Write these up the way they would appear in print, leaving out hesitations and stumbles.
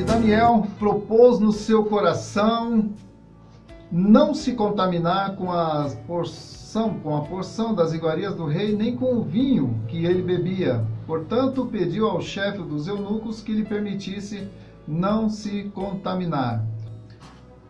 Daniel propôs no seu coração não se contaminar com a porção das iguarias do rei, nem com o vinho que ele bebia. Portanto, pediu ao chefe dos eunucos que lhe permitisse não se contaminar.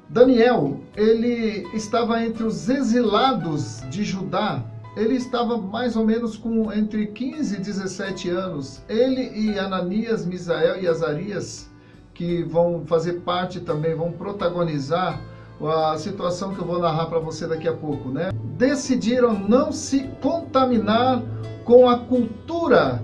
Daniel, ele estava entre os exilados de Judá. Ele estava mais ou menos com entre 15 e 17 anos. Ele e Ananias, Misael e Azarias, que vão fazer parte também, vão protagonizar a situação que eu vou narrar para você daqui a pouco, né? Decidiram não se contaminar com a cultura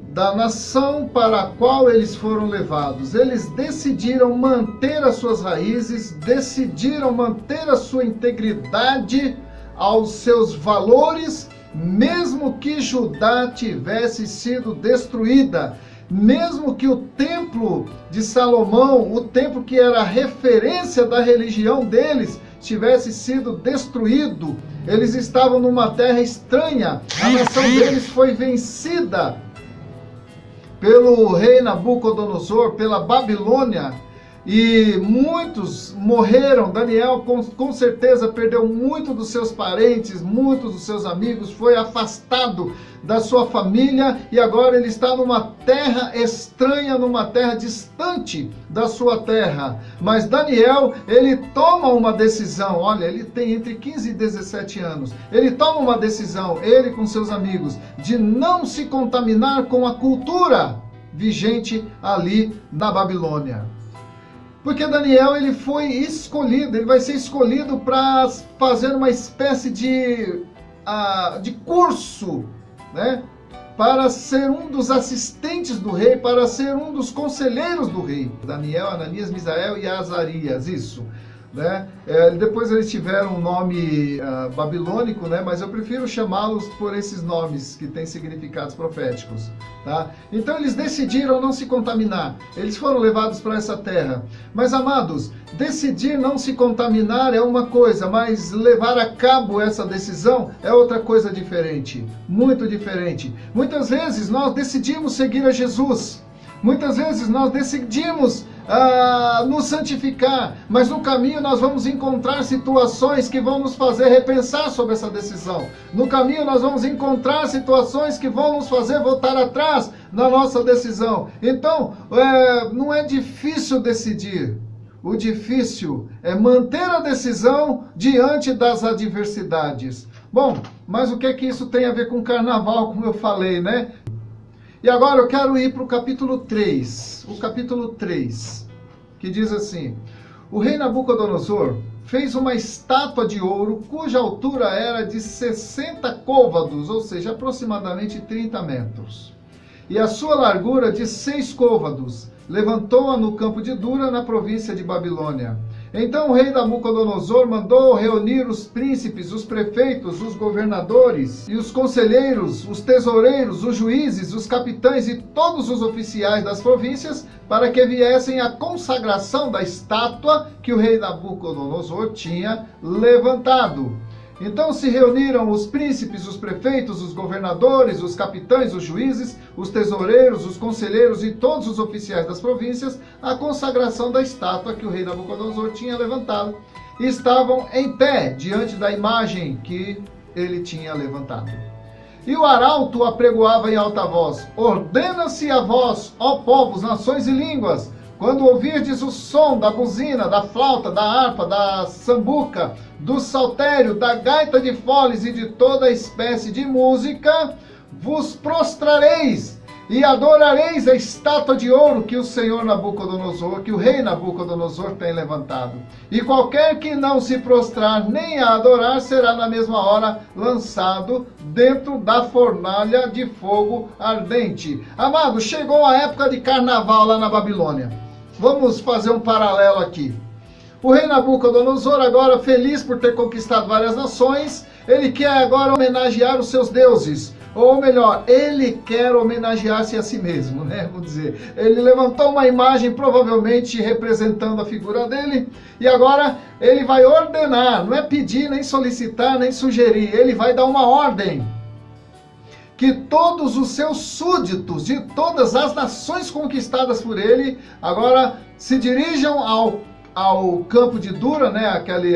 da nação para a qual eles foram levados. Eles decidiram manter as suas raízes, decidiram manter a sua integridade, aos seus valores, mesmo que Judá tivesse sido destruída, mesmo que o templo de Salomão, o templo que era a referência da religião deles, tivesse sido destruído. Eles estavam numa terra estranha, a nação deles foi vencida pelo rei Nabucodonosor, pela Babilônia, e muitos morreram. Daniel com certeza perdeu muito dos seus parentes, muitos dos seus amigos, foi afastado da sua família e agora ele está numa terra estranha, numa terra distante da sua terra. Mas Daniel, ele toma uma decisão. Olha, ele tem entre 15 e 17 anos. Ele toma uma decisão, ele com seus amigos, de não se contaminar com a cultura vigente ali na Babilônia. Porque Daniel, ele foi escolhido, ele vai ser escolhido para fazer uma espécie de curso, né? Para ser um dos assistentes do rei, para ser um dos conselheiros do rei. Daniel, Ananias, Misael e Azarias, isso. Né? Depois eles tiveram um nome babilônico, né? Mas eu prefiro chamá-los por esses nomes que têm significados proféticos. Tá? Então eles decidiram não se contaminar, eles foram levados para essa terra. Mas amados, decidir não se contaminar é uma coisa, mas levar a cabo essa decisão é outra coisa diferente, muito diferente. Muitas vezes nós decidimos seguir a Jesus, muitas vezes nós decidimos nos santificar, mas no caminho nós vamos encontrar situações que vão nos fazer repensar sobre essa decisão. No caminho nós vamos encontrar situações que vão nos fazer voltar atrás na nossa decisão. Então, não é difícil decidir. O difícil é manter a decisão diante das adversidades. Bom, mas o que é que isso tem a ver com carnaval, como eu falei, né? E agora eu quero ir para o capítulo 3. O capítulo 3, que diz assim: o rei Nabucodonosor fez uma estátua de ouro cuja altura era de 60 côvados, ou seja, aproximadamente 30 metros. E a sua largura de 6 côvados. Levantou-a no campo de Dura, na província de Babilônia. Então o rei Nabucodonosor mandou reunir os príncipes, os prefeitos, os governadores e os conselheiros, os tesoureiros, os juízes, os capitães e todos os oficiais das províncias para que viessem à consagração da estátua que o rei Nabucodonosor tinha levantado. Então se reuniram os príncipes, os prefeitos, os governadores, os capitães, os juízes, os tesoureiros, os conselheiros e todos os oficiais das províncias à consagração da estátua que o rei Nabucodonosor tinha levantado. E estavam em pé diante da imagem que ele tinha levantado. E o arauto apregoava em alta voz: ordena-se a vós, ó povos, nações e línguas, quando ouvirdes o som da buzina, da flauta, da harpa, da sambuca, do saltério, da gaita de foles e de toda espécie de música, vos prostrareis e adorareis a estátua de ouro que o Senhor Nabucodonosor, que o rei Nabucodonosor tem levantado. E qualquer que não se prostrar nem a adorar será na mesma hora lançado dentro da fornalha de fogo ardente. Amado, chegou a época de carnaval lá na Babilônia. Vamos fazer um paralelo aqui. O rei Nabucodonosor, agora feliz por ter conquistado várias nações, ele quer agora homenagear os seus deuses. Ou melhor, ele quer homenagear-se a si mesmo, né? Vamos dizer. Ele levantou uma imagem, provavelmente representando a figura dele, e agora ele vai ordenar, não é pedir, nem solicitar, nem sugerir, ele vai dar uma ordem. que todos os seus súditos de todas as nações conquistadas por ele agora se dirijam ao campo de Dura, né,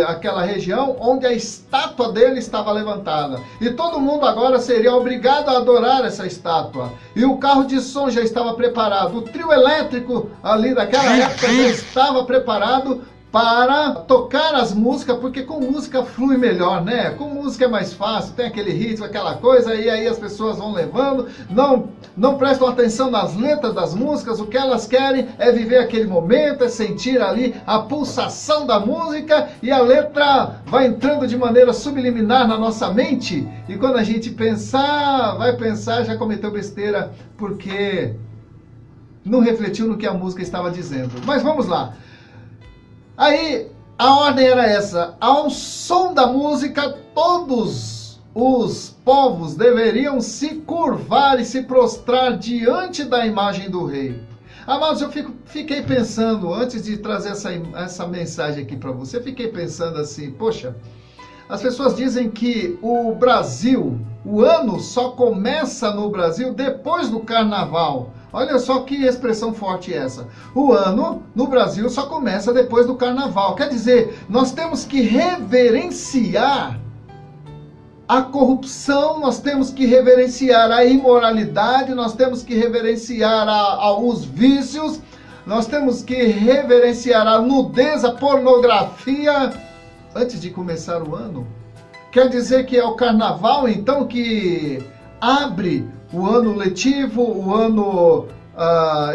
aquela região onde a estátua dele estava levantada. E todo mundo agora seria obrigado a adorar essa estátua. E o carro de som já estava preparado. O trio elétrico ali daquela época já estava preparado para tocar as músicas, porque com música flui melhor, né? Com música é mais fácil, tem aquele ritmo, aquela coisa, e aí as pessoas vão levando, não prestam atenção nas letras das músicas, o que elas querem é viver aquele momento, é sentir ali a pulsação da música, e a letra vai entrando de maneira subliminar na nossa mente, e quando a gente vai pensar, já cometeu besteira, porque não refletiu no que a música estava dizendo. Mas vamos lá. Aí, a ordem era essa: ao som da música, todos os povos deveriam se curvar e se prostrar diante da imagem do rei. Amados, eu fiquei pensando, antes de trazer essa mensagem aqui para você, fiquei pensando assim, poxa, as pessoas dizem que o Brasil, o ano só começa no Brasil depois do carnaval. Olha só que expressão forte essa. O ano no Brasil só começa depois do carnaval. Quer dizer, nós temos que reverenciar a corrupção, nós temos que reverenciar a imoralidade, nós temos que reverenciar os vícios, nós temos que reverenciar a nudez, a pornografia, antes de começar o ano. Quer dizer que é o carnaval, então, que abre o ano letivo, o ano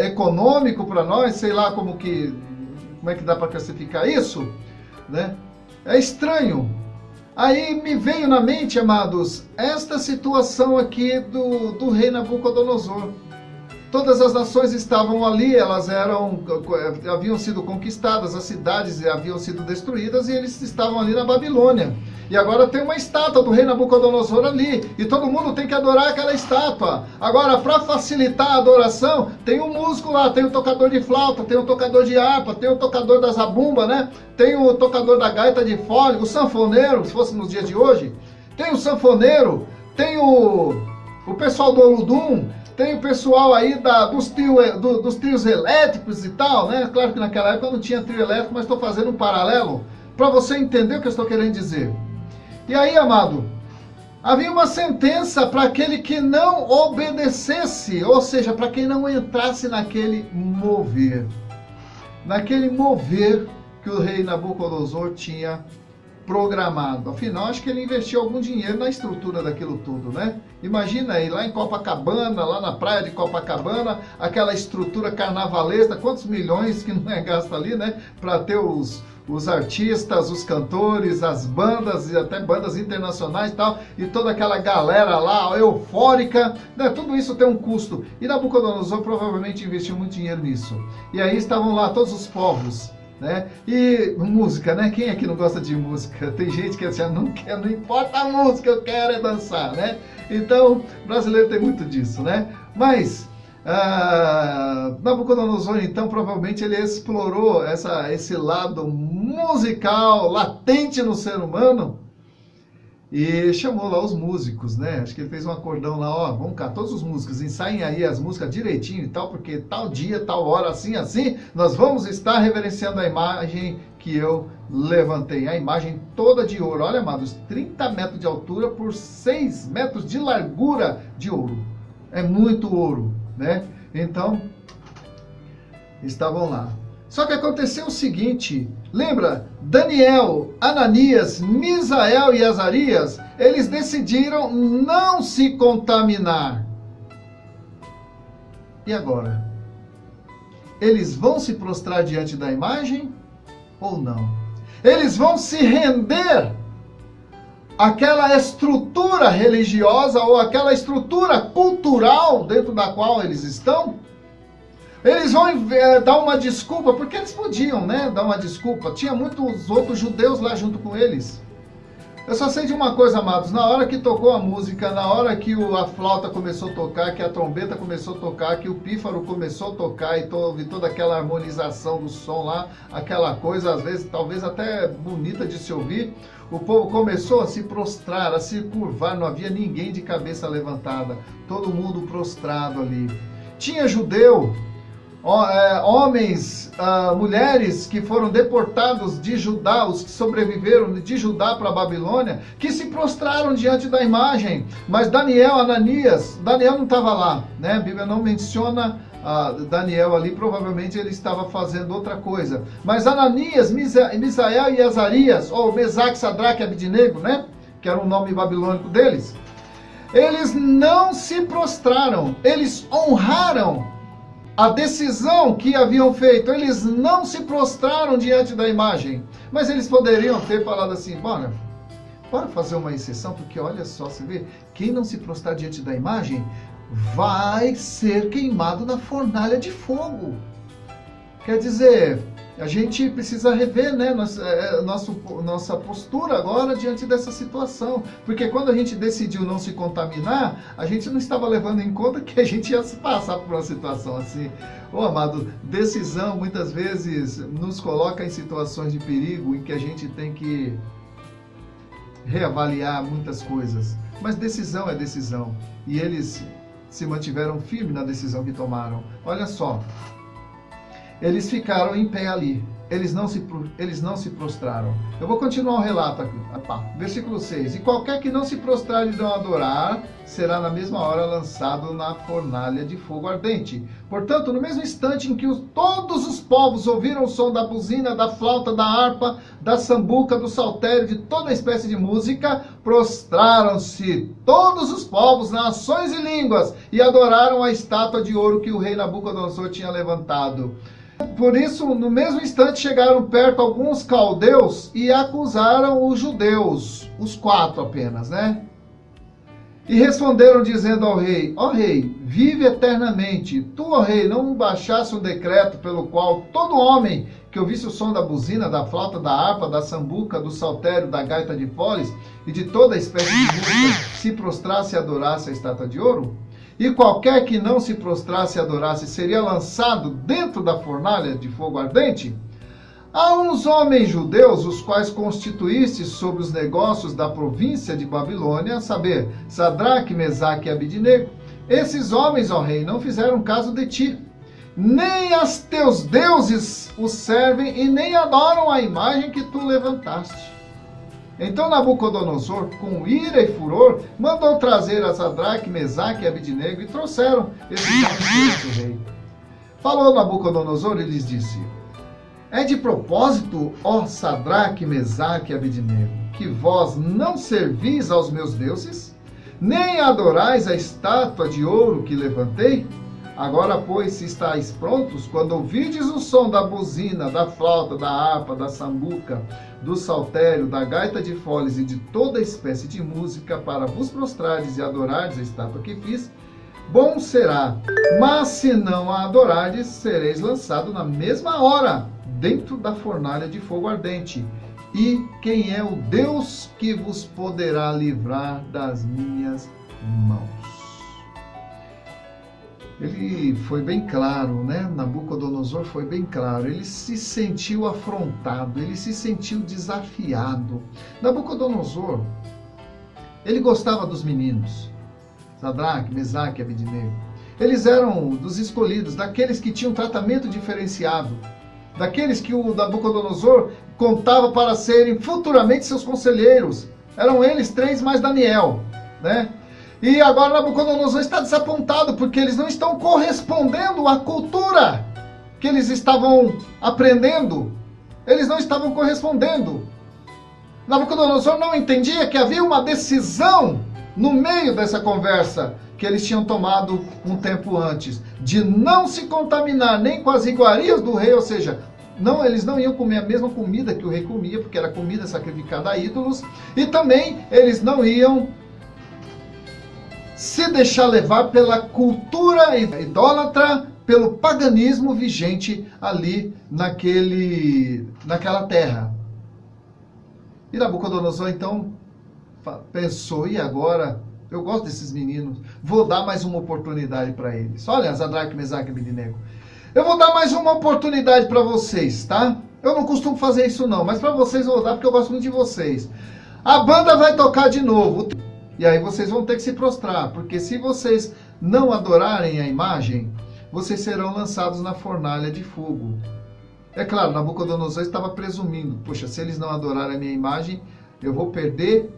econômico para nós, sei lá como é que dá para classificar isso, né? É estranho. Aí me veio na mente, amados, esta situação aqui do rei Nabucodonosor. Todas as nações estavam ali, elas haviam sido conquistadas, as cidades haviam sido destruídas e eles estavam ali na Babilônia. E agora tem uma estátua do rei Nabucodonosor ali, e todo mundo tem que adorar aquela estátua. Agora, para facilitar a adoração, tem um músico lá, tem o tocador de flauta, tem o tocador de harpa, tem o tocador da zabumba, né? Tem o tocador da gaita de fole, o sanfoneiro, se fosse nos dias de hoje. Tem o sanfoneiro, tem o pessoal do Oludum, tem o pessoal aí dos trios elétricos e tal, né? Claro que naquela época não tinha trio elétrico, mas estou fazendo um paralelo para você entender o que eu estou querendo dizer. E aí, amado, havia uma sentença para aquele que não obedecesse, ou seja, para quem não entrasse naquele mover que o rei Nabucodonosor tinha programado. Afinal, acho que ele investiu algum dinheiro na estrutura daquilo tudo, né? Imagina aí, lá em Copacabana, lá na praia de Copacabana, aquela estrutura carnavalesca, quantos milhões que não é gasto ali, né? Para ter os artistas, os cantores, as bandas e até bandas internacionais e tal, e toda aquela galera lá eufórica, né? Tudo isso tem um custo. E Nabucodonosor provavelmente investiu muito dinheiro nisso. E aí estavam lá todos os povos, né? E música, né? Quem é que não gosta de música? Tem gente que assim, não importa a música, eu quero é dançar, né? Então, brasileiro tem muito disso, né? Mas Nabucodonosor, então, provavelmente ele explorou esse lado musical latente no ser humano e chamou lá os músicos, né? Acho que ele fez um acordão lá, ó, vamos cá, todos os músicos, ensaiem aí as músicas direitinho e tal, porque tal dia, tal hora, assim, nós vamos estar reverenciando a imagem que eu levantei, a imagem toda de ouro. Olha, amados, 30 metros de altura por 6 metros de largura de ouro. É muito ouro, né? Então, estavam lá. Só que aconteceu o seguinte, lembra? Daniel, Ananias, Misael e Azarias, eles decidiram não se contaminar. E agora? Eles vão se prostrar diante da imagem ou não? Eles vão se render àquela estrutura religiosa ou àquela estrutura cultural dentro da qual eles estão? Eles vão dar uma desculpa, porque eles podiam, né, dar uma desculpa. Tinha muitos outros judeus lá junto com eles. Eu só sei de uma coisa, amados, na hora que tocou a música, na hora que a flauta começou a tocar, que a trombeta começou a tocar, que o pífaro começou a tocar e houve toda aquela harmonização do som lá, aquela coisa, às vezes, talvez até bonita de se ouvir, o povo começou a se prostrar, a se curvar, não havia ninguém de cabeça levantada, todo mundo prostrado ali. Tinha judeu, homens, mulheres que foram deportados de Judá, os que sobreviveram de Judá para a Babilônia, que se prostraram diante da imagem. Mas Daniel, Ananias, Daniel não estava lá, né? A Bíblia não menciona Daniel ali, provavelmente ele estava fazendo outra coisa. Mas Ananias, Misael e Azarias, ou Mesaque, Sadraque e Abidnego, né? Que era o nome babilônico deles. Eles não se prostraram, eles honraram a decisão que haviam feito. Eles não se prostraram diante da imagem. Mas eles poderiam ter falado assim, bora fazer uma exceção, porque olha só, você vê, quem não se prostrar diante da imagem vai ser queimado na fornalha de fogo. Quer dizer, a gente precisa rever, né, nossa postura agora diante dessa situação. Porque quando a gente decidiu não se contaminar, a gente não estava levando em conta que a gente ia passar por uma situação assim. Amado, decisão muitas vezes nos coloca em situações de perigo em que a gente tem que reavaliar muitas coisas. Mas decisão é decisão. E eles se mantiveram firmes na decisão que tomaram. Olha só. Eles ficaram em pé ali. Eles não se prostraram. Eu vou continuar o relato aqui. Versículo 6. E qualquer que não se prostrar e não adorar, será na mesma hora lançado na fornalha de fogo ardente. Portanto, no mesmo instante em que todos os povos ouviram o som da buzina, da flauta, da harpa, da sambuca, do saltério, de toda espécie de música, prostraram-se todos os povos, nações e línguas, e adoraram a estátua de ouro que o rei Nabucodonosor tinha levantado. Por isso, no mesmo instante, chegaram perto alguns caldeus e acusaram os judeus, os 4 apenas, né? E responderam dizendo ao rei, ó rei, vive eternamente. Tu, ó rei, não baixaste um decreto pelo qual todo homem que ouvisse o som da buzina, da flauta, da harpa, da sambuca, do saltério, da gaita de foles e de toda espécie de música se prostrasse e adorasse a estátua de ouro? E qualquer que não se prostrasse e adorasse seria lançado dentro da fornalha de fogo ardente? Há uns homens judeus, os quais constituíste sobre os negócios da província de Babilônia, a saber, Sadraque, Mesaque e Abidnego. Esses homens, ó rei, não fizeram caso de ti. Nem as teus deuses os servem e nem adoram a imagem que tu levantaste. Então Nabucodonosor, com ira e furor, mandou trazer a Sadraque, Mesaque e Abidnego e trouxeram esses homens perante o rei. Falou Nabucodonosor e lhes disse, é de propósito, ó Sadraque, Mesaque e Abidnego, que vós não servis aos meus deuses, nem adorais a estátua de ouro que levantei? Agora, pois, se estáis prontos, quando ouvides o som da buzina, da flauta, da harpa, da sambuca, do saltério, da gaita de foles e de toda espécie de música, para vos prostrardes e adorardes a estátua que fiz, bom será. Mas se não a adorardes, sereis lançado na mesma hora, dentro da fornalha de fogo ardente. E quem é o Deus que vos poderá livrar das minhas mãos? Ele foi bem claro, né? Nabucodonosor foi bem claro. Ele se sentiu afrontado, ele se sentiu desafiado. Nabucodonosor, ele gostava dos meninos. Sadraque, Mesaque e Abidnego. Eles eram dos escolhidos, daqueles que tinham tratamento diferenciado. Daqueles que o Nabucodonosor contava para serem futuramente seus conselheiros. Eram eles 3 mais Daniel, né? E agora Nabucodonosor está desapontado porque eles não estão correspondendo à cultura que eles estavam aprendendo. Eles não estavam correspondendo. Nabucodonosor não entendia que havia uma decisão no meio dessa conversa que eles tinham tomado um tempo antes, de não se contaminar nem com as iguarias do rei, ou seja, eles não iam comer a mesma comida que o rei comia, porque era comida sacrificada a ídolos, e também eles não iam se deixar levar pela cultura idólatra, pelo paganismo vigente ali naquela terra. E Nabucodonosor, então, pensou, e agora? Eu gosto desses meninos, vou dar mais uma oportunidade para eles. Olha, Sadraque, Mesaque e Abednego, eu vou dar mais uma oportunidade para vocês, tá? Eu não costumo fazer isso não, mas para vocês eu vou dar porque eu gosto muito de vocês. A banda vai tocar de novo, e aí vocês vão ter que se prostrar, porque se vocês não adorarem a imagem, vocês serão lançados na fornalha de fogo. É claro, Nabucodonosor estava presumindo, poxa, se eles não adorarem a minha imagem, eu vou perder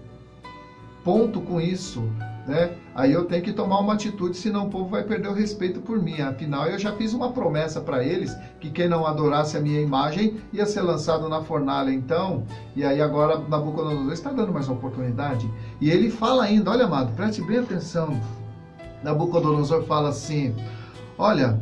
ponto com isso, né? Aí eu tenho que tomar uma atitude, senão o povo vai perder o respeito por mim. Afinal, eu já fiz uma promessa para eles, que quem não adorasse a minha imagem ia ser lançado na fornalha, então. E aí agora Nabucodonosor está dando mais uma oportunidade. E ele fala ainda, olha, amado, preste bem atenção. Nabucodonosor fala assim, olha,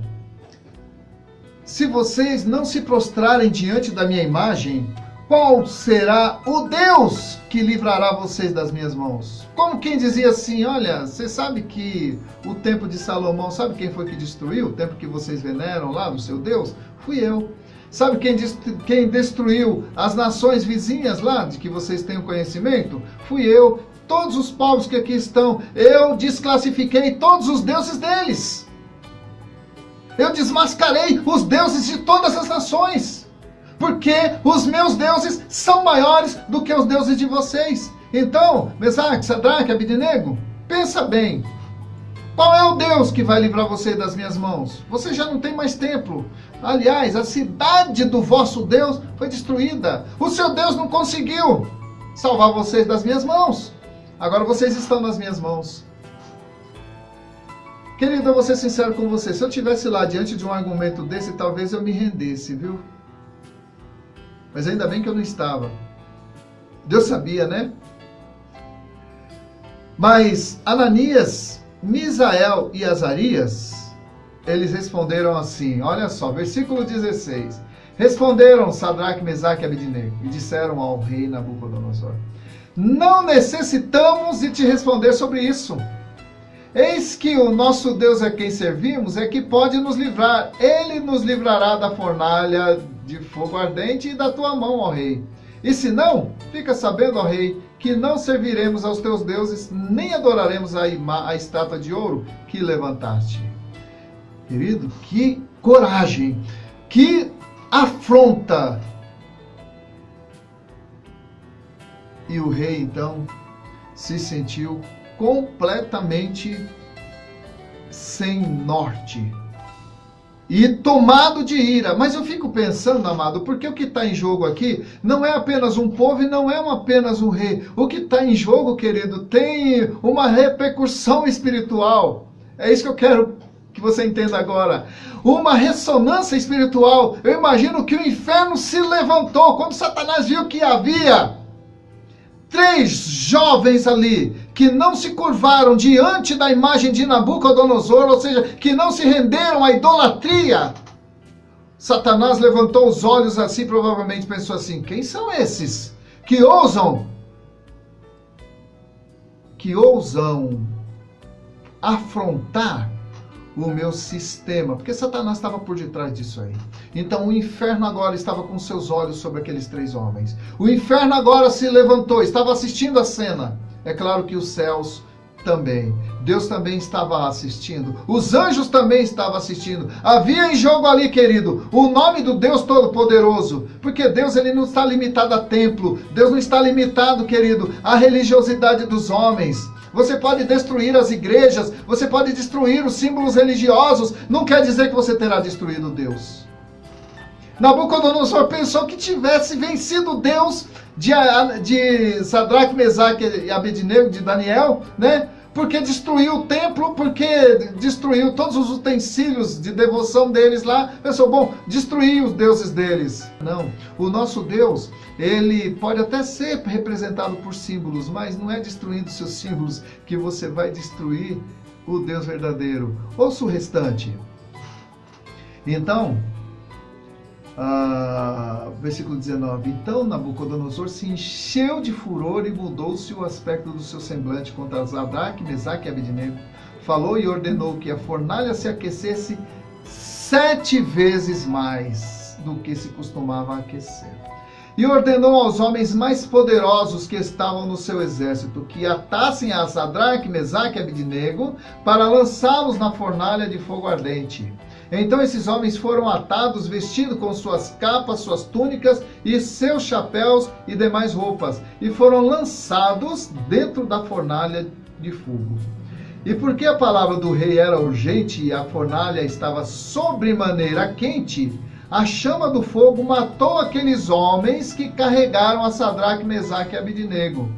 se vocês não se prostrarem diante da minha imagem, qual será o Deus que livrará vocês das minhas mãos? Como quem dizia assim, olha, você sabe que o templo de Salomão, sabe quem foi que destruiu? O templo que vocês veneram lá do seu Deus? Fui eu. Sabe quem destruiu as nações vizinhas lá, de que vocês têm o conhecimento? Fui eu. Todos os povos que aqui estão, eu desclassifiquei todos os deuses deles. Eu desmascarei os deuses de todas as nações. Porque os meus deuses são maiores do que os deuses de vocês. Então, Mesaque, Sadraque, Abednego, pensa bem. Qual é o Deus que vai livrar você das minhas mãos? Você já não tem mais templo. Aliás, a cidade do vosso Deus foi destruída. O seu Deus não conseguiu salvar vocês das minhas mãos. Agora vocês estão nas minhas mãos. Querido, eu vou ser sincero com você. Se eu estivesse lá diante de um argumento desse, talvez eu me rendesse, viu? Mas ainda bem que eu não estava. Deus sabia, né? Mas Ananias, Misael e Azarias, eles responderam assim, olha só, versículo 16. Responderam Sadraque, Mesaque e Abednego e disseram ao rei Nabucodonosor, não necessitamos de te responder sobre isso. Eis que o nosso Deus a quem servimos é que pode nos livrar. Ele nos livrará da fornalha de fogo ardente e da tua mão, ó rei. E se não, fica sabendo, ó rei, que não serviremos aos teus deuses, nem adoraremos a estátua de ouro que levantaste. Querido, que coragem, que afronta. E o rei, então, se sentiu completamente sem norte e tomado de ira. Mas eu fico pensando, amado, porque o que está em jogo aqui não é apenas um povo e não é apenas um rei. O que está em jogo, querido, tem uma repercussão espiritual. É isso que eu quero que você entenda agora. Uma ressonância espiritual. Eu imagino que o inferno se levantou quando Satanás viu que havia 3 jovens ali que não se curvaram diante da imagem de Nabucodonosor, ou seja, que não se renderam à idolatria. Satanás levantou os olhos assim, provavelmente pensou assim, quem são esses que ousam afrontar o meu sistema? Porque Satanás estava por detrás disso aí. Então o inferno agora estava com seus olhos sobre aqueles 3 homens. O inferno agora se levantou, estava assistindo a cena. É claro que os céus também. Deus também estava assistindo. Os anjos também estavam assistindo. Havia em jogo ali, querido, o nome do Deus Todo-Poderoso. Porque Deus, ele não está limitado a templo. Deus não está limitado, querido, à religiosidade dos homens. Você pode destruir as igrejas, você pode destruir os símbolos religiosos, não quer dizer que você terá destruído Deus. Nabucodonosor pensou que tivesse vencido Deus de Sadraque, Mesaque e Abednego, de Daniel, né? Porque destruiu o templo, porque destruiu todos os utensílios de devoção deles lá. Pensou, bom, destruir os deuses deles. Não, o nosso Deus, ele pode até ser representado por símbolos, mas não é destruindo seus símbolos que você vai destruir o Deus verdadeiro. Ouça o restante. Então, versículo 19. Então Nabucodonosor se encheu de furor e mudou-se o aspecto do seu semblante contra Sadraque, Mesaque e Abednego. Falou e ordenou que a fornalha se aquecesse 7 vezes mais do que se costumava aquecer. E ordenou aos homens mais poderosos que estavam no seu exército que atassem a Sadraque, Mesaque e Abidnego para lançá-los na fornalha de fogo ardente. Então esses homens foram atados, vestidos com suas capas, suas túnicas e seus chapéus e demais roupas, e foram lançados dentro da fornalha de fogo. E porque a palavra do rei era urgente e a fornalha estava sobremaneira quente, a chama do fogo matou aqueles homens que carregaram a Sadraque, Mesaque e Abidnego.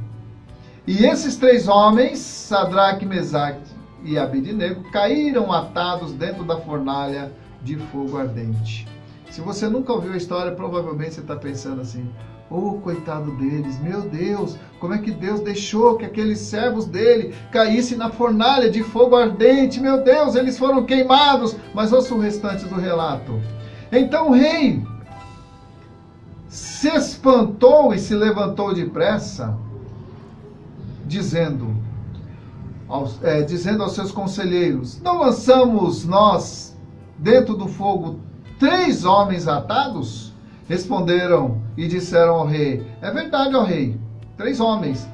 E esses 3 homens, Sadraque, Mesaque e Abidnego, caíram atados dentro da fornalha de fogo ardente. Se você nunca ouviu a história, provavelmente você está pensando assim: oh, coitado deles, meu Deus, como é que Deus deixou que aqueles servos dele caíssem na fornalha de fogo ardente? Meu Deus, eles foram queimados. Mas ouça o restante do relato. Então o rei se espantou e se levantou depressa, dizendo aos seus conselheiros: não lançamos nós dentro do fogo 3 homens atados? Responderam e disseram ao rei: é verdade, ó rei, 3 homens.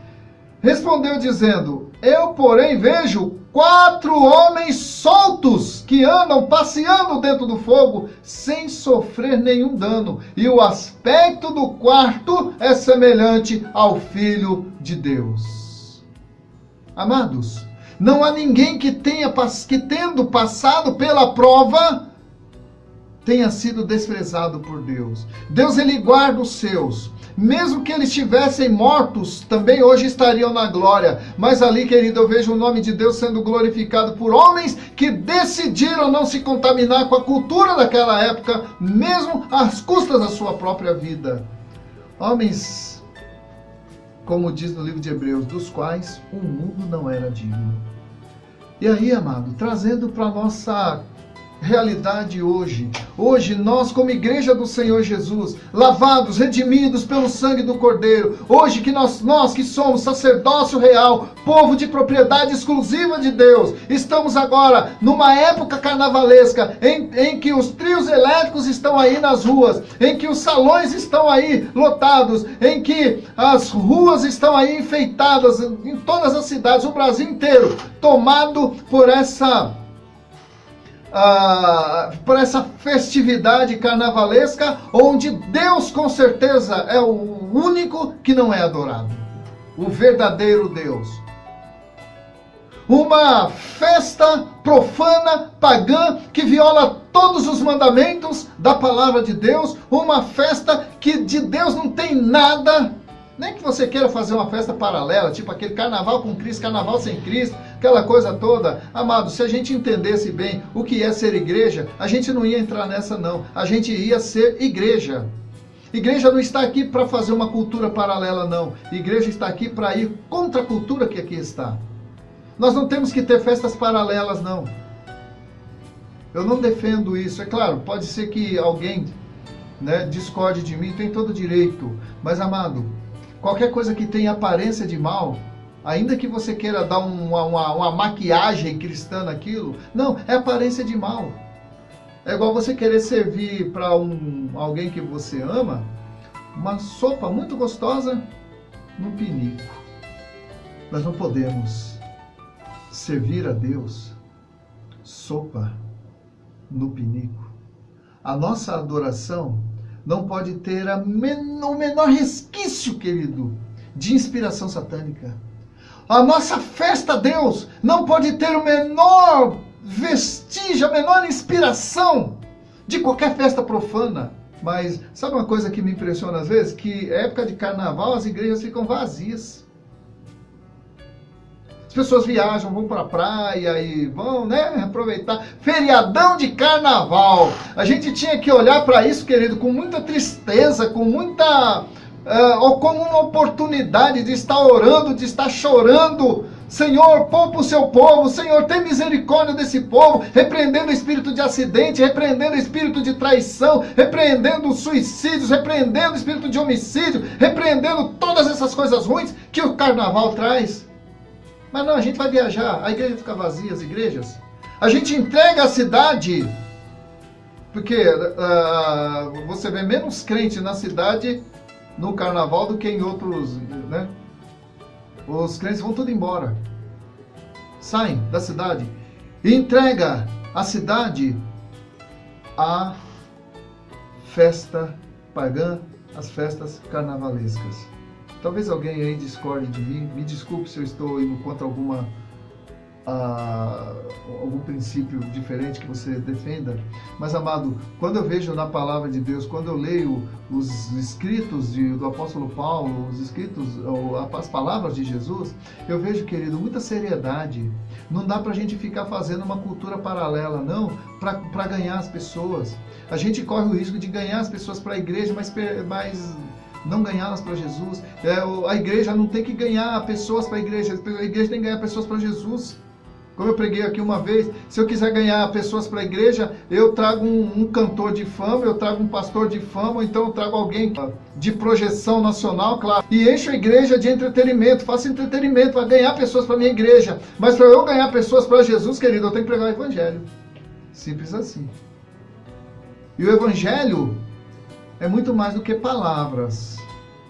Respondeu dizendo: eu, porém, vejo 4 homens soltos que andam passeando dentro do fogo sem sofrer nenhum dano. E o aspecto do quarto é semelhante ao Filho de Deus. Amados, não há ninguém que tendo passado pela prova, tenha sido desprezado por Deus. Deus, ele guarda os seus. Mesmo que eles estivessem mortos, também hoje estariam na glória. Mas ali, querido, eu vejo o nome de Deus sendo glorificado por homens que decidiram não se contaminar com a cultura daquela época, mesmo às custas da sua própria vida. Homens, como diz no livro de Hebreus, dos quais o mundo não era digno. E aí, amado, trazendo para a nossa realidade hoje. Hoje nós, como igreja do Senhor Jesus, lavados, redimidos pelo sangue do Cordeiro, hoje que nós que somos sacerdócio real, povo de propriedade exclusiva de Deus, estamos agora numa época carnavalesca em que os trios elétricos estão aí nas ruas, em que os salões estão aí lotados, em que as ruas estão aí enfeitadas em todas as cidades, o Brasil inteiro tomado por essa festividade carnavalesca, onde Deus com certeza é o único que não é adorado, o verdadeiro Deus. Uma festa profana, pagã, que viola todos os mandamentos da palavra de Deus, uma festa que de Deus não tem nada. Nem que você queira fazer uma festa paralela, tipo aquele carnaval com Cristo, carnaval sem Cristo, aquela coisa toda. Amado, se a gente entendesse bem o que é ser igreja, a gente não ia entrar nessa não. A gente ia ser igreja. Igreja não está aqui para fazer uma cultura paralela, não. Igreja está aqui para ir contra a cultura que aqui está. Nós não temos que ter festas paralelas, não. Eu não defendo isso. É claro, pode ser que alguém, discorde de mim, tem todo direito. Mas, amado, qualquer coisa que tenha aparência de mal, ainda que você queira dar uma maquiagem cristã naquilo, não, é aparência de mal. É igual você querer servir para alguém que você ama uma sopa muito gostosa num pinico. Nós não podemos servir a Deus sopa no pinico. A nossa adoração não pode ter o menor resquício, querido, de inspiração satânica. A nossa festa a Deus não pode ter o menor vestígio, a menor inspiração de qualquer festa profana. Mas sabe uma coisa que me impressiona às vezes? Que época de carnaval as igrejas ficam vazias. As pessoas viajam, vão para a praia e vão, aproveitar. Feriadão de carnaval. A gente tinha que olhar para isso, querido, com muita tristeza, com muita... ou como uma oportunidade de estar orando, de estar chorando. Senhor, poupa o seu povo. Senhor, tem misericórdia desse povo. Repreendendo o espírito de acidente, repreendendo o espírito de traição, repreendendo os suicídios, repreendendo o espírito de homicídio, repreendendo todas essas coisas ruins que o carnaval traz. Mas não, a gente vai viajar, a igreja fica vazia, as igrejas. A gente entrega a cidade, porque você vê menos crente na cidade no carnaval do que em outros, né? Os crentes vão tudo embora. Saem da cidade e entrega a cidade à festa pagã, às festas carnavalescas. Talvez alguém aí discorde de mim, me desculpe se eu estou indo contra algum princípio diferente que você defenda, mas amado, quando eu vejo na palavra de Deus, quando eu leio os escritos do apóstolo Paulo, os escritos, as palavras de Jesus, eu vejo, querido, muita seriedade. Não dá pra gente ficar fazendo uma cultura paralela, não, para ganhar as pessoas. A gente corre o risco de ganhar as pessoas para a igreja, mas não ganhá-las para Jesus. A igreja não tem que ganhar pessoas para a igreja tem que ganhar pessoas para Jesus. Como eu preguei aqui uma vez, se eu quiser ganhar pessoas para a igreja, eu trago um cantor de fama, eu trago um pastor de fama, então eu trago alguém de projeção nacional, claro, e encho a igreja de entretenimento, faço entretenimento para ganhar pessoas para a minha igreja. Mas para eu ganhar pessoas para Jesus, querido, eu tenho que pregar o evangelho. Simples assim. E o evangelho é muito mais do que palavras.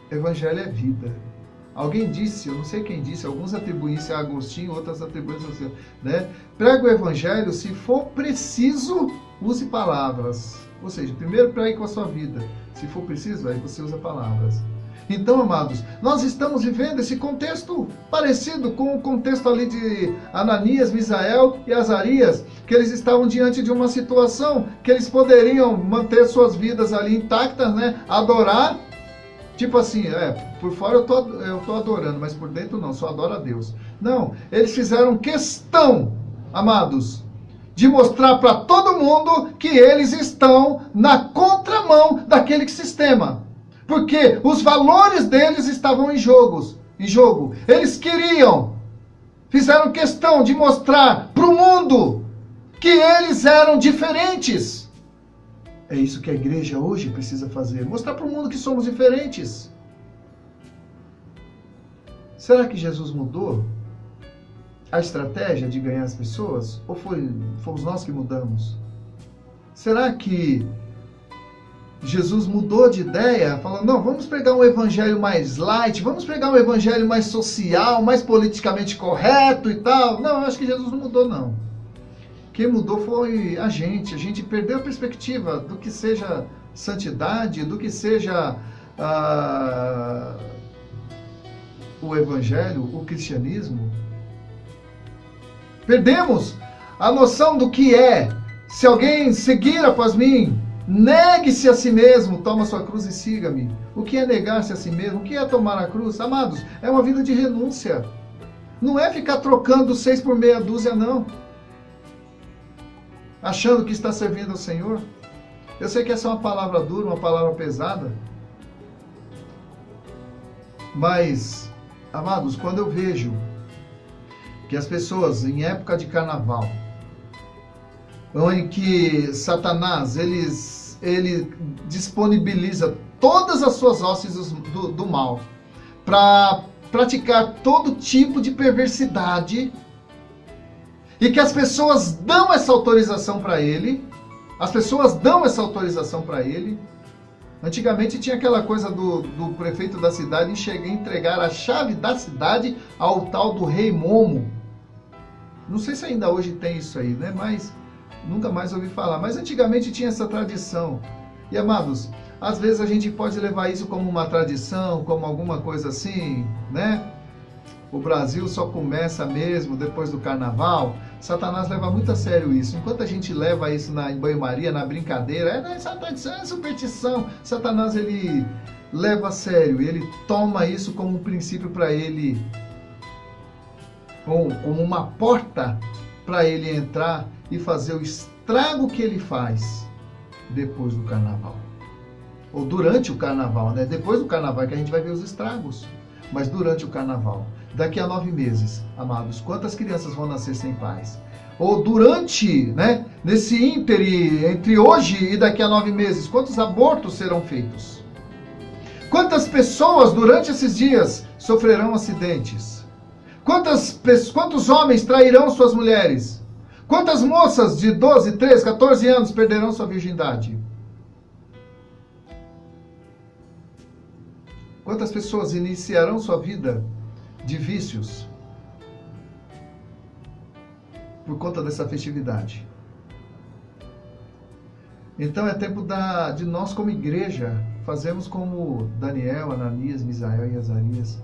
Evangelho é vida. Alguém disse, eu não sei quem disse, alguns atribuem isso a Agostinho, outros atribuem isso a, né? Prega o evangelho, se for preciso, use palavras. Ou seja, primeiro pregue com a sua vida. Se for preciso, aí você usa palavras. Então, amados, nós estamos vivendo esse contexto parecido com o contexto ali de Ananias, Misael e Azarias, que eles estavam diante de uma situação que eles poderiam manter suas vidas ali intactas, né? Adorar. Tipo assim, por fora eu tô adorando, mas por dentro não, só adoro a Deus. Não, eles fizeram questão, amados, de mostrar para todo mundo que eles estão na contramão daquele sistema. Porque os valores deles estavam em jogo. Eles fizeram questão de mostrar para o mundo que eles eram diferentes. É isso que a igreja hoje precisa fazer. Mostrar para o mundo que somos diferentes. Será que Jesus mudou a estratégia de ganhar as pessoas? Ou fomos nós que mudamos? Será que Jesus mudou de ideia? Falando, não, vamos pregar um evangelho mais light, vamos pregar um evangelho mais social, mais politicamente correto e tal. Não, eu acho que Jesus não mudou, não. Quem mudou foi a gente perdeu a perspectiva do que seja santidade, do que seja o evangelho, o cristianismo. Perdemos a noção do que é. Se alguém seguir após mim, negue-se a si mesmo, toma sua cruz e siga-me. O que é negar-se a si mesmo? O que é tomar a cruz? Amados, é uma vida de renúncia. Não é ficar trocando 6 por meia dúzia, não. Achando que está servindo ao Senhor. Eu sei que essa é uma palavra dura, uma palavra pesada. Mas, amados, quando eu vejo que as pessoas em época de carnaval, onde que Satanás, ele disponibiliza todas as suas hostes do mal para praticar todo tipo de perversidade, e que as pessoas dão essa autorização para ele. Antigamente tinha aquela coisa do prefeito da cidade entregar a chave da cidade ao tal do rei Momo. Não sei se ainda hoje tem isso aí, né? Mas nunca mais ouvi falar. Mas antigamente tinha essa tradição. E, amados, às vezes a gente pode levar isso como uma tradição, como alguma coisa assim, né? O Brasil só começa mesmo depois do carnaval. Satanás leva muito a sério isso. Enquanto a gente leva isso em banho-maria, na brincadeira, é superstição. Satanás, ele leva a sério. Ele toma isso como um princípio para ele, ou como uma porta para ele entrar e fazer o estrago que ele faz depois do carnaval. Ou durante o carnaval, né? Depois do carnaval é que a gente vai ver os estragos. Mas durante o carnaval, daqui a 9 meses, amados, quantas crianças vão nascer sem pais? Ou durante, né, nesse íntere, entre hoje e daqui a 9 meses, quantos abortos serão feitos? Quantas pessoas durante esses dias sofrerão acidentes? Quantos homens trairão suas mulheres? Quantas moças de 12, 13, 14 anos perderão sua virgindade? Quantas pessoas iniciarão sua vida de vícios por conta dessa festividade? Então é tempo de nós como igreja fazermos como Daniel, Ananias, Misael e Azarias,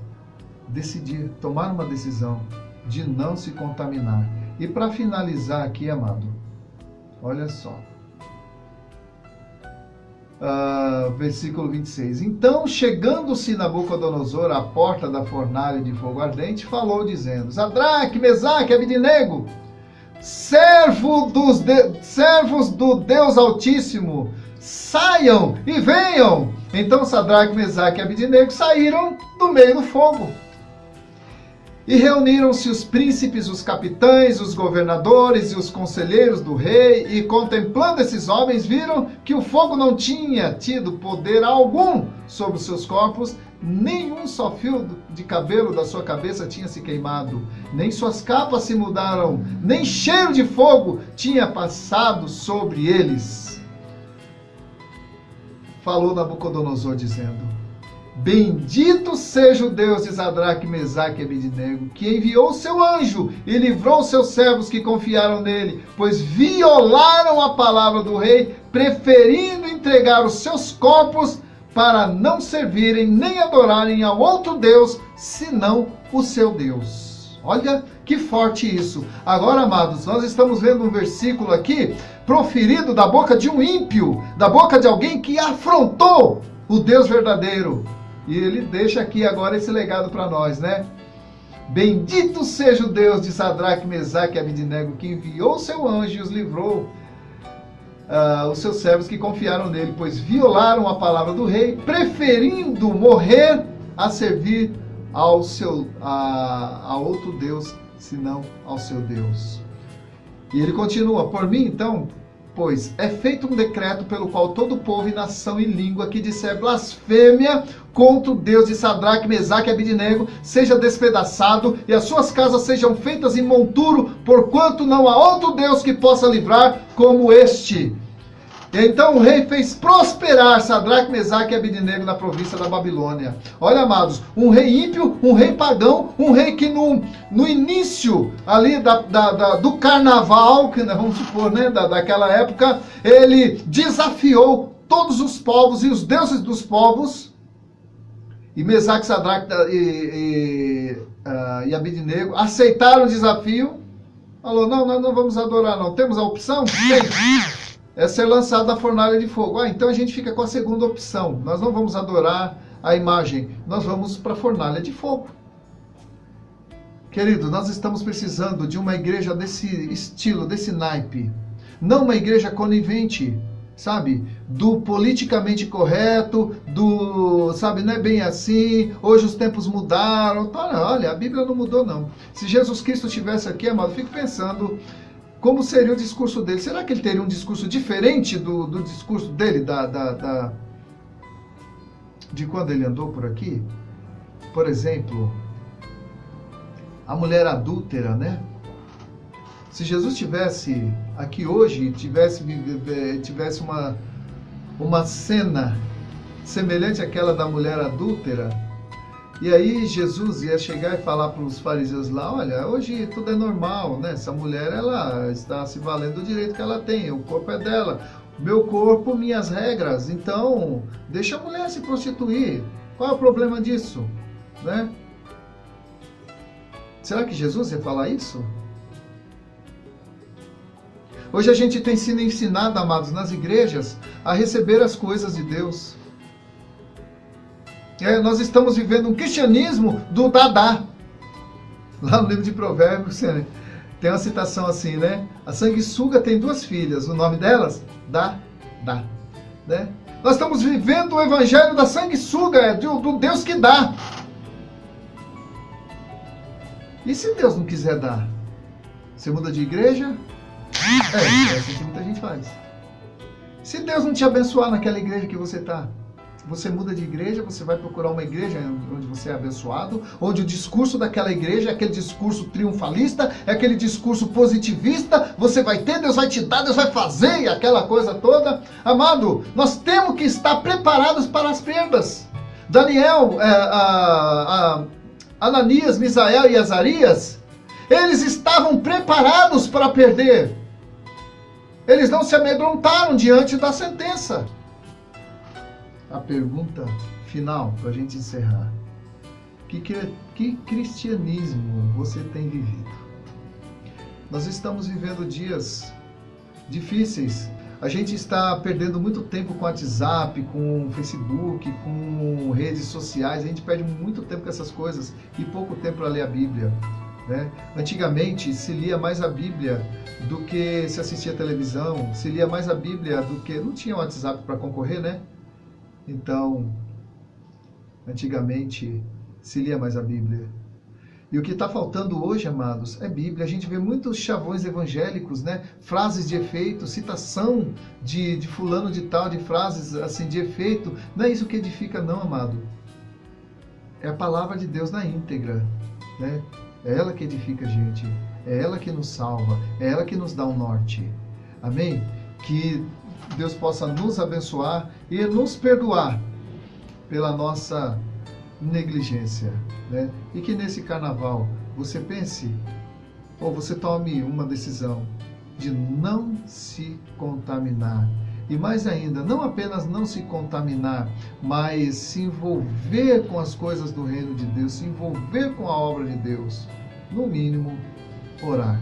decidir, tomar uma decisão de não se contaminar. E para finalizar aqui, amado, olha só. Versículo 26. Então, chegando-se Nabucodonosor à porta da fornalha de fogo ardente, falou dizendo: Sadraque, Mesaque, Abednego, servos do Deus Altíssimo, saiam e venham. Então Sadraque, Mesaque e Abednego saíram do meio do fogo. E reuniram-se os príncipes, os capitães, os governadores e os conselheiros do rei, e contemplando esses homens, viram que o fogo não tinha tido poder algum sobre os seus corpos, nenhum só fio de cabelo da sua cabeça tinha se queimado, nem suas capas se mudaram, nem cheiro de fogo tinha passado sobre eles. Falou Nabucodonosor dizendo: Bendito seja o Deus de Sadraque, Mesaque e Abednego, que enviou o seu anjo e livrou seus servos que confiaram nele, pois violaram a palavra do rei, preferindo entregar os seus corpos para não servirem nem adorarem a outro Deus, senão o seu Deus. Olha que forte isso. Agora, amados, nós estamos vendo um versículo aqui, proferido da boca de um ímpio, da boca de alguém que afrontou o Deus verdadeiro. E ele deixa aqui agora esse legado para nós, né? Bendito seja o Deus de Sadraque, Mesaque e Abednego, que enviou seu anjo e os livrou, os seus servos que confiaram nele, pois violaram a palavra do rei, preferindo morrer a servir a outro Deus, senão ao seu Deus. E ele continua: por mim, então, pois é feito um decreto pelo qual todo povo e nação e língua que disser blasfêmia contra o Deus de Sadraque, Mesaque e Abednego seja despedaçado e as suas casas sejam feitas em monturo, porquanto não há outro Deus que possa livrar como este. Então o rei fez prosperar Sadraque, Mesaque e Abednego na província da Babilônia. Olha, amados, um rei ímpio, um rei pagão, um rei que no início ali do carnaval, que vamos supor, né, daquela época, ele desafiou todos os povos e os deuses dos povos. E Mesaque, Sadraque e Abednego aceitaram o desafio. Falou: não, nós não vamos adorar não. Temos a opção? Tem. É ser lançado da fornalha de fogo. Então a gente fica com a segunda opção. Nós não vamos adorar a imagem, nós vamos para a fornalha de fogo. Querido, nós estamos precisando de uma igreja desse estilo, desse naipe. Não uma igreja conivente, sabe? Do politicamente correto, sabe, não é bem assim, hoje os tempos mudaram. Olha, a Bíblia não mudou não. Se Jesus Cristo estivesse aqui, amado, eu fico pensando... como seria o discurso dele? Será que ele teria um discurso diferente do discurso dele, de quando ele andou por aqui? Por exemplo, a mulher adúltera, né? Se Jesus estivesse aqui hoje, tivesse uma cena semelhante àquela da mulher adúltera, e aí Jesus ia chegar e falar para os fariseus lá: olha, hoje tudo é normal, né? Essa mulher, ela está se valendo do direito que ela tem, o corpo é dela, meu corpo, minhas regras, então deixa a mulher se prostituir. Qual é o problema disso, né? Será que Jesus ia falar isso? Hoje a gente tem sido ensinado, amados, nas igrejas, a receber as coisas de Deus. Nós estamos vivendo um cristianismo do dadá. Lá no livro de Provérbios tem uma citação assim, né? A sanguessuga tem 2 filhas, o nome delas? Dá. Né? Nós estamos vivendo o evangelho da sanguessuga, do Deus que dá. E se Deus não quiser dar? Você muda de igreja? É assim que muita gente faz. Se Deus não te abençoar naquela igreja que você está, você muda de igreja, você vai procurar uma igreja onde você é abençoado, onde o discurso daquela igreja é aquele discurso triunfalista, é aquele discurso positivista, você vai ter, Deus vai te dar, Deus vai fazer, e aquela coisa toda. Amado, nós temos que estar preparados para as perdas. Daniel, Ananias, Misael e Azarias, eles estavam preparados para perder. Eles não se amedrontaram diante da sentença. A pergunta final, para a gente encerrar. Que cristianismo você tem vivido? Nós estamos vivendo dias difíceis. A gente está perdendo muito tempo com WhatsApp, com Facebook, com redes sociais. A gente perde muito tempo com essas coisas e pouco tempo para ler a Bíblia, né? Antigamente se lia mais a Bíblia do que se assistia televisão, se lia mais a Bíblia do que... Não tinha WhatsApp para concorrer, né? Então, antigamente se lia mais a Bíblia. E o que está faltando hoje, amados, é Bíblia. A gente vê muitos chavões evangélicos, né? Frases de efeito, citação de fulano de tal, de frases assim de efeito. Não é isso que edifica, não, amado. É a palavra de Deus na íntegra, né? É ela que edifica a gente. É ela que nos salva. É ela que nos dá um norte. Amém? Que Deus possa nos abençoar e nos perdoar pela nossa negligência, né? E que nesse carnaval você pense, ou você tome uma decisão de não se contaminar. E mais ainda, não apenas não se contaminar, mas se envolver com as coisas do reino de Deus, se envolver com a obra de Deus. No mínimo, orar.